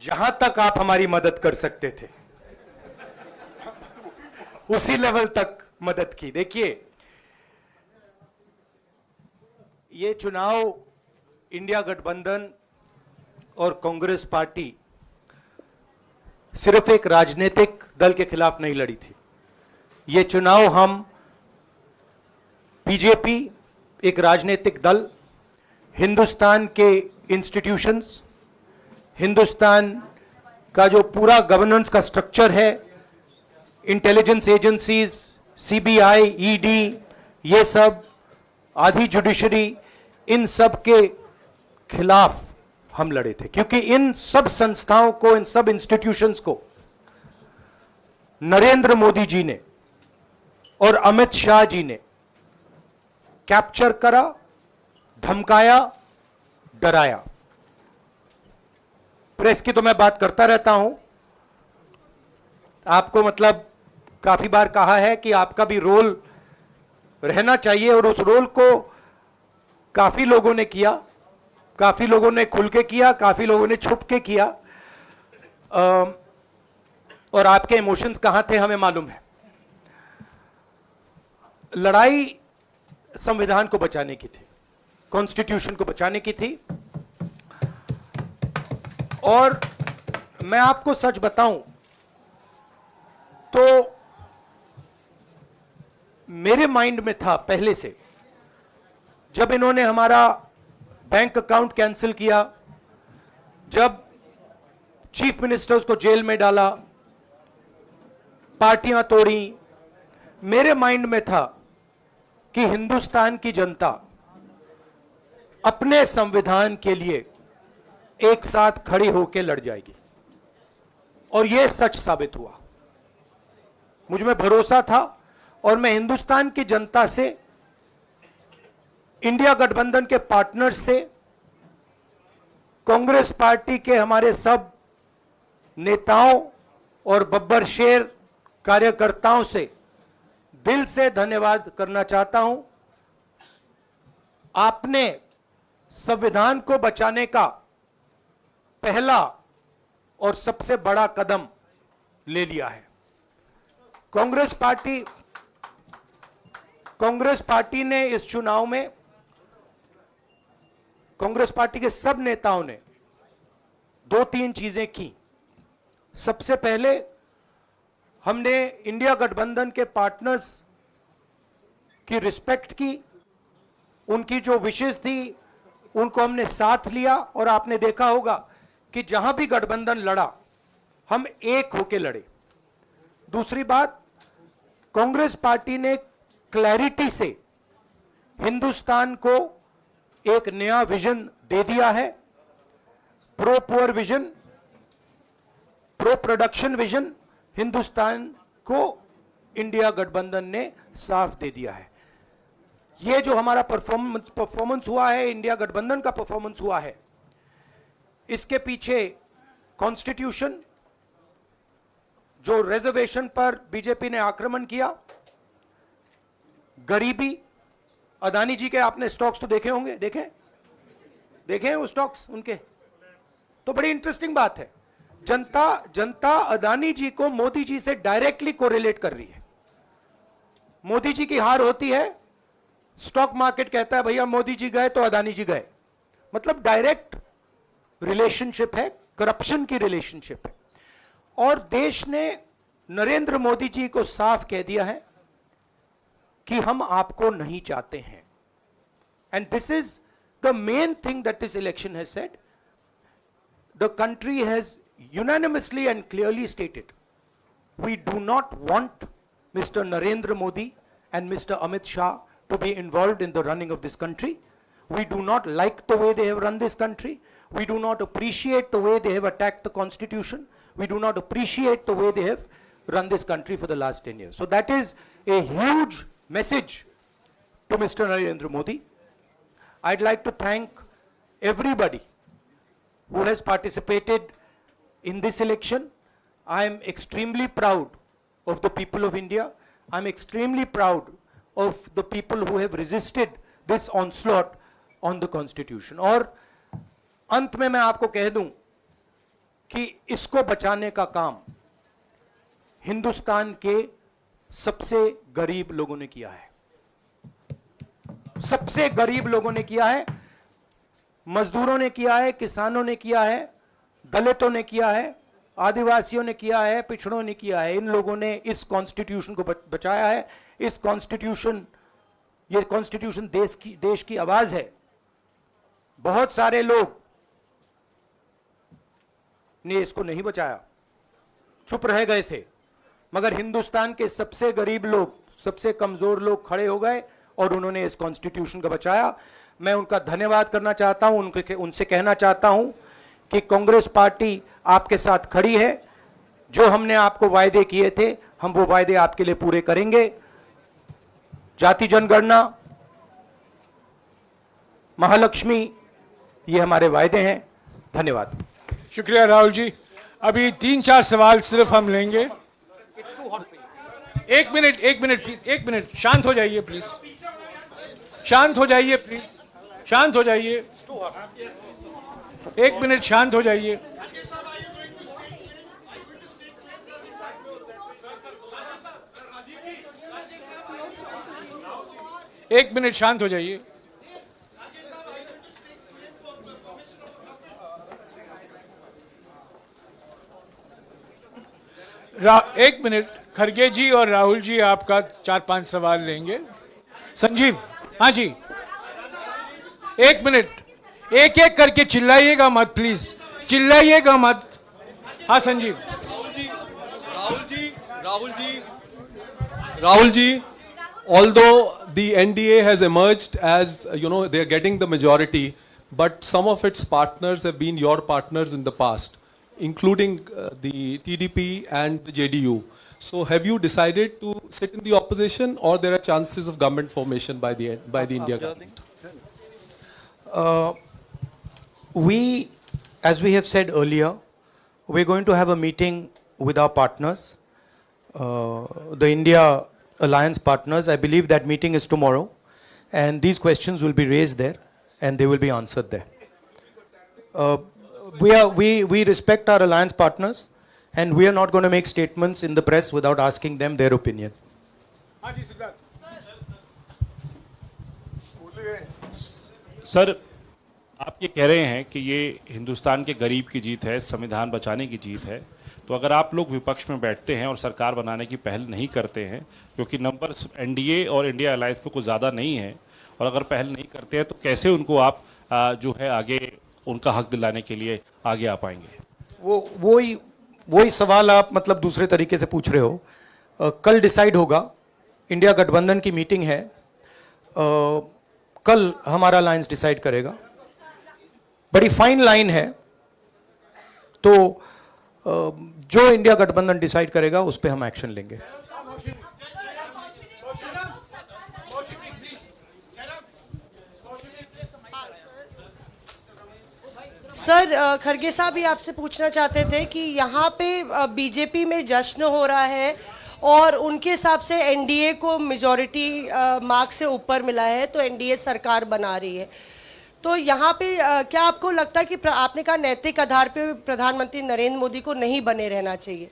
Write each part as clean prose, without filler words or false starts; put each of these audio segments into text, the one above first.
जहां तक आप हमारी मदद कर सकते थे उसी लेवल तक मदद की। देखिए, ये चुनाव इंडिया गठबंधन और कांग्रेस पार्टी सिर्फ एक राजनीतिक दल के खिलाफ नहीं लड़ी थी। ये चुनाव हम बीजेपी, एक राजनीतिक दल, हिंदुस्तान के इंस्टीट्यूशंस, हिंदुस्तान का जो पूरा गवर्नेंस का स्ट्रक्चर है, इंटेलिजेंस एजेंसीज, सीबीआई, ईडी, ये सब, आधी जुडिशरी, इन सब के खिलाफ हम लड़े थे। क्योंकि इन सब संस्थाओं को, इन सब इंस्टीट्यूशंस को नरेंद्र मोदी जी ने और अमित शाह जी ने कैप्चर करा, धमकाया, डराया। प्रेस की तो मैं बात करता रहता हूं, आपको मतलब काफी बार कहा है कि आपका भी रोल रहना चाहिए, और उस रोल को काफी लोगों ने किया, काफी लोगों ने खुल के किया, काफी लोगों ने छुप के किया, और आपके इमोशंस कहां थे हमें मालूम है। लड़ाई संविधान को बचाने की थी, कॉन्स्टिट्यूशन को बचाने की थी। और मैं आपको सच बताऊं तो मेरे माइंड में था पहले से, जब इन्होंने हमारा बैंक अकाउंट कैंसिल किया, जब चीफ मिनिस्टर्स को जेल में डाला, पार्टियां तोड़ी, मेरे माइंड में था कि हिंदुस्तान की जनता अपने संविधान के लिए एक साथ खड़ी होकर लड़ जाएगी। और यह सच साबित हुआ। मुझ में भरोसा था, और मैं हिंदुस्तान की जनता से, इंडिया गठबंधन के पार्टनर्स से, कांग्रेस पार्टी के हमारे सब नेताओं और बब्बर शेर कार्यकर्ताओं से दिल से धन्यवाद करना चाहता हूं। आपने संविधान को बचाने का पहला और सबसे बड़ा कदम ले लिया है। कांग्रेस पार्टी ने इस चुनाव में, कांग्रेस पार्टी के सब नेताओं ने 2-3 चीजें की। सबसे पहले हमने इंडिया गठबंधन के पार्टनर्स की रिस्पेक्ट की, उनकी जो विशेष थी उनको हमने साथ लिया, और आपने देखा होगा कि जहां भी गठबंधन लड़ा हम एक होकर लड़े। दूसरी बात, कांग्रेस पार्टी ने क्लैरिटी से हिंदुस्तान को एक नया विजन दे दिया है, pro poor vision, pro production vision Hindustan को इंडिया गठबंधन ने साफ दे दिया है। यह जो हमारा परफॉर्मेंस हुआ है, इंडिया गठबंधन का परफॉर्मेंस हुआ है, इसके पीछे कॉन्स्टिट्यूशन, जो रिजर्वेशन पर बीजेपी ने आक्रमण किया, गरीबी, अदानी जी के आपने स्टॉक्स तो देखे होंगे, देखे हैं वो स्टॉक्स उनके, तो बड़ी इंटरेस्टिंग बात है। जनता अदानी जी को मोदी जी से डायरेक्टली कोरिलेट कर रही है। मोदी जी की हार होती है, स्टॉक मार्केट कहता है भैया मोदी जी गए तो अदानी जी गए, मतलब डायरेक्ट रिलेशनशिप है, करप्शन की रिलेशनशिप है। और देश ने नरेंद्र मोदी जी को साफ कह दिया है कि हम आपको नहीं चाहते हैं। And this is the main thing that this election has said. The country has unanimously and clearly stated, we do not want Mr. Narendra Modi and Mr. Amit Shah to be involved in the running of this country. We do not like the way they have run this country. We do not appreciate the way they have attacked the constitution. We do not appreciate the way they have run this country for the last 10 years. So that is a huge message to Mr. Narendra Modi. I'd like to thank everybody who has participated in this election. I am extremely proud of the people of India. I am extremely proud of the people who have resisted this onslaught on the constitution. और अंत में मैं आपको कह दूं कि इसको बचाने का काम हिंदुस्तान के सबसे गरीब लोगों ने किया है, सबसे गरीब लोगों ने किया है, मजदूरों ने किया है, किसानों ने किया है, दलितों ने किया है, आदिवासियों ने किया है, पिछड़ों ने किया है। इन लोगों ने इस कॉन्स्टिट्यूशन को बचाया है। इस कॉन्स्टिट्यूशन, ये कॉन्स्टिट्यूशन देश की आवाज है। बहुत सारे लोग ने इसको नहीं बचाया, चुप रह गए थे, मगर हिंदुस्तान के सबसे गरीब लोग, सबसे कमजोर लोग खड़े हो गए और उन्होंने इस कॉन्स्टिट्यूशन को बचाया। मैं उनका धन्यवाद करना चाहता हूं, उनसे कहना चाहता हूं कि कांग्रेस पार्टी आपके साथ खड़ी है। जो हमने आपको वायदे किए थे, हम वो वायदे आपके लिए पूरे करेंगे। जाति जनगणना, महालक्ष्मी, ये हमारे वायदे हैं। धन्यवाद। शुक्रिया राहुल जी। अभी 3-4 सवाल सिर्फ हम लेंगे। एक मिनट प्लीज, एक मिनट, शांत हो जाइए प्लीज, शांत हो जाइए प्लीज, शांत हो जाइए, एक मिनट शांत हो जाइए। एक मिनट शांत हो जाइए। एक मिनट, खरगे जी और राहुल जी आपका 4-5 सवाल लेंगे। संजीव, हाँ जी, एक मिनट, एक एक करके चिल्लाइएगा मत प्लीज, चिल्लाइएगा मत। हाँ Sanjeev. Rahul ji, although the NDA has emerged as, they are getting the majority, but some of its partners have been your partners in the past, including the TDP and the JDU. So have you decided to sit in the opposition, or there are chances of government formation by the India government? As we have said earlier, we're going to have a meeting with our partners, the India Alliance partners. I believe that meeting is tomorrow, and these questions will be raised there and they will be answered there. We respect our alliance partners, and we are not going to make statements in the press without asking them their opinion. Sir, आप ये कह रहे हैं कि ये हिंदुस्तान के गरीब की जीत है, संविधान बचाने की जीत है, तो अगर आप लोग विपक्ष में बैठते हैं और सरकार बनाने की पहल नहीं करते हैं, क्योंकि नंबर एनडीए और इंडिया अलायंस में कुछ ज़्यादा नहीं है, और अगर पहल नहीं करते हैं तो कैसे उनको आप जो है आगे उनका हक दिलाने के लिए आगे आ पाएंगे? वही सवाल आप मतलब दूसरे तरीके से पूछ रहे हो। कल डिसाइड होगा, इंडिया गठबंधन की मीटिंग है, कल हमारा अलायंस डिसाइड करेगा। बड़ी फाइन लाइन है, तो जो इंडिया गठबंधन डिसाइड करेगा उस पे हम एक्शन लेंगे। सर, खरगे साहब भी आपसे पूछना चाहते थे कि यहाँ पे बीजेपी में जश्न हो रहा है और उनके हिसाब से एनडीए को मेजॉरिटी मार्क्स से ऊपर मिला है, तो एनडीए सरकार बना रही है। तो यहाँ पे क्या आपको लगता है कि आपने कहा नैतिक आधार पे प्रधानमंत्री नरेंद्र मोदी को नहीं बने रहना चाहिए,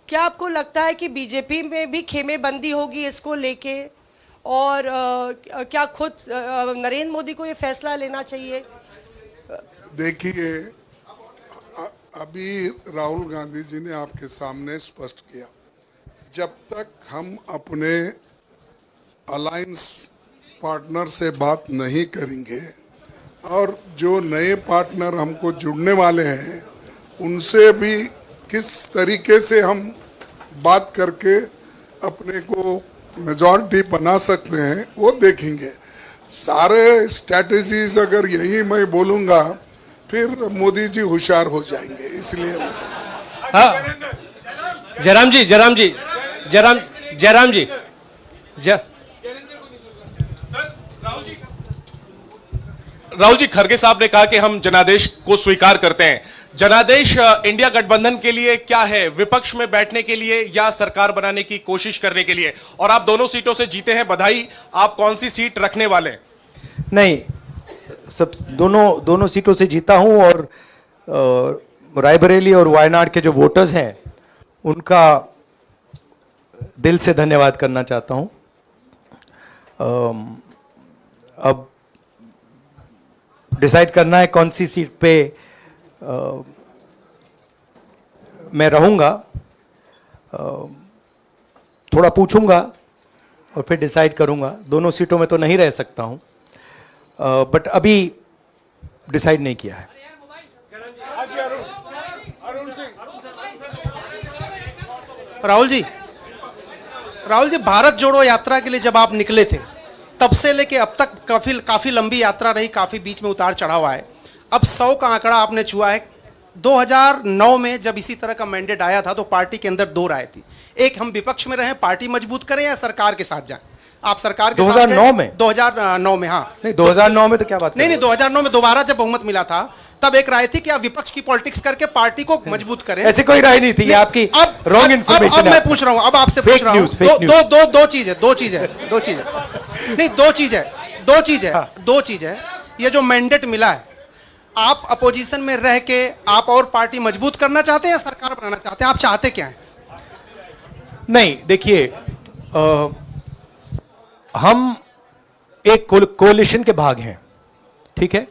क्या आपको लगता है कि बीजेपी में भी खेमेबंदी होगी इसको लेके, और क्या खुद नरेंद्र मोदी को ये फैसला लेना चाहिए? देखिए, अभी राहुल गांधी जी ने आपके सामने स्पष्ट किया, जब तक हम अपने अलायंस पार्टनर से बात नहीं करेंगे और जो नए पार्टनर हमको जुड़ने वाले हैं उनसे भी किस तरीके से हम बात करके अपने को मेजॉरिटी बना सकते हैं वो देखेंगे। सारे स्ट्रैटेजीज अगर यही मैं बोलूँगा फिर मोदी जी होशियार हो जाएंगे, इसलिए हाँ, जयराम जी राहुल जी, खरगे साहब ने कहा कि हम जनादेश को स्वीकार करते हैं। जनादेश इंडिया गठबंधन के लिए क्या है? विपक्ष में बैठने के लिए या सरकार बनाने की कोशिश करने के लिए? और आप दोनों सीटों से जीते हैं, बधाई। आप कौन सी सीट रखने वाले हैं? नहीं, सब दोनों सीटों से जीता हूं, और रायबरेली और वायनाड के जो वोटर्स हैं उनका दिल से धन्यवाद करना चाहता हूं। अब डिसाइड करना है कौन सी सीट पे मैं रहूंगा। थोड़ा पूछूंगा और फिर डिसाइड करूंगा। दोनों सीटों में तो नहीं रह सकता हूं, बट अभी डिसाइड नहीं किया है। राहुल जी, भारत जोड़ो यात्रा के लिए जब आप निकले थे तब से लेके अब तक काफी लंबी यात्रा रही, काफी बीच में उतार चढ़ाव आए। अब 100 का आंकड़ा आपने छुआ है। 2009 में जब इसी तरह का मैंडेट आया था तो पार्टी के अंदर दो राय थी, एक हम विपक्ष में रहें, पार्टी मजबूत करें, या सरकार के साथ जाएं। आप सरकार के 2009 में 2009 में हाँ नहीं, 2009 में तो क्या बात नहीं 2009 में दोबारा जब बहुमत मिला था तब एक राय थी कि आप विपक्ष की पॉलिटिक्स करके पार्टी को मजबूत करें। ऐसी कोई राय नहीं थी। ये आपकी रॉन्ग इन्फॉर्मेशन। अब मैं पूछ रहा हूं, अब आपसे पूछ रहा हूं। दो चीज है। ये जो मैंडेट मिला है, आप अपोजिशन में रह के आप और पार्टी मजबूत करना चाहते हैं या सरकार बनाना चाहते हैं? आप चाहते क्या है? नहीं, देखिए, हम एक कोalition के भाग हैं, ठीक है।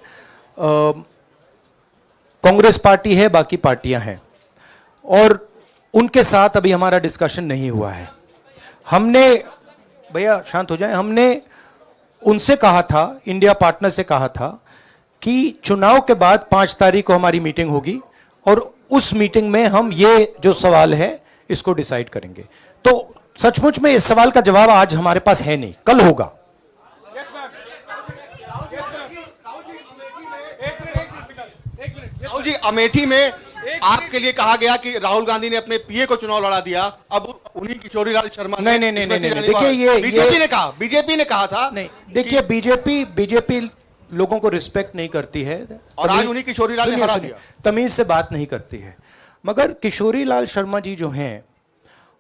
कांग्रेस पार्टी है, बाकी पार्टियां हैं, और उनके साथ अभी हमारा डिस्कशन नहीं हुआ है। हमने, भैया शांत हो जाए, हमने उनसे कहा था, इंडिया पार्टनर से कहा था कि चुनाव के बाद 5 तारीख को हमारी मीटिंग होगी और उस मीटिंग में हम ये जो सवाल है इसको डिसाइड करेंगे। तो सचमुच में इस सवाल का जवाब आज हमारे पास है नहीं, कल होगा। राहुल जी, अमेठी में आपके लिए कहा गया कि राहुल गांधी ने अपने पीए को चुनाव लड़ा दिया, अब उन्हीं किशोरीलाल शर्मा नहीं, देखिए, ये बीजेपी ने कहा था। नहीं, देखिए, बीजेपी लोगों को रिस्पेक्ट नहीं करती है और आज उन्हीं किशोरीलाल ने हरा दिया। तमीज से बात नहीं करती है। मगर किशोरीलाल शर्मा जी जो हैं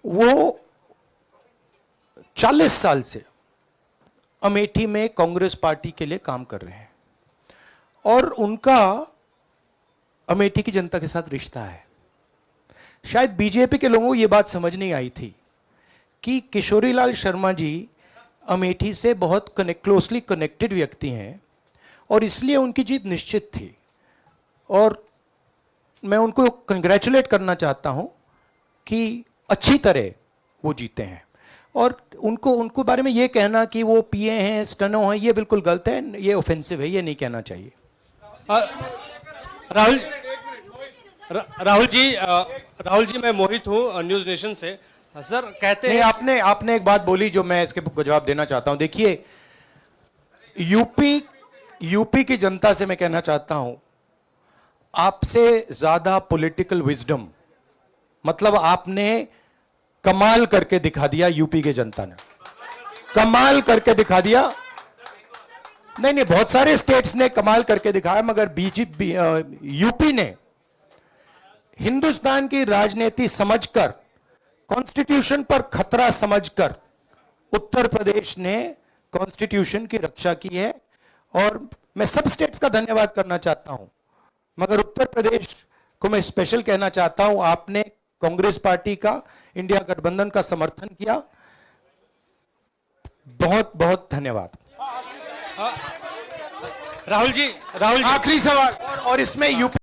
वो 40 साल से अमेठी में कांग्रेस पार्टी के लिए काम कर रहे हैं और उनका अमेठी की जनता के साथ रिश्ता है। शायद बीजेपी के लोगों को यह बात समझ नहीं आई थी कि किशोरीलाल शर्मा जी अमेठी से बहुत क्लोजली कनेक्टेड व्यक्ति हैं और इसलिए उनकी जीत निश्चित थी। और मैं उनको कंग्रेचुलेट करना चाहता हूं कि अच्छी तरह वो जीते हैं। और उनको बारे में ये कहना कि वो पीए हैं, स्टनो हैं, ये बिल्कुल गलत है, ये ऑफेंसिव है, ये नहीं कहना चाहिए। राहुल जी, मैं मोहित हूँ न्यूज नेशन से। सर कहते हैं, आपने एक बात बोली जो मैं इसके जवाब देना चाहता हूं। देखिए, यूपी की जनता से मैं कहना चाहता हूं, आपसे ज्यादा पॉलिटिकल विजडम, मतलब आपने कमाल करके दिखा दिया। यूपी के जनता ने कमाल करके दिखा दिया। नहीं, बहुत सारे स्टेट्स ने कमाल करके दिखाया, मगर बीजेपी यूपी ने हिंदुस्तान की राजनीति समझकर, कॉन्स्टिट्यूशन पर खतरा समझकर उत्तर प्रदेश ने कॉन्स्टिट्यूशन की रक्षा की है। और मैं सब स्टेट्स का धन्यवाद करना चाहता हूं, मगर उत्तर प्रदेश को मैं स्पेशल कहना चाहता हूं। आपने कांग्रेस पार्टी का, इंडिया गठबंधन का समर्थन किया। बहुत बहुत धन्यवाद। राहुल जी, आखिरी सवाल, और इसमें यूपी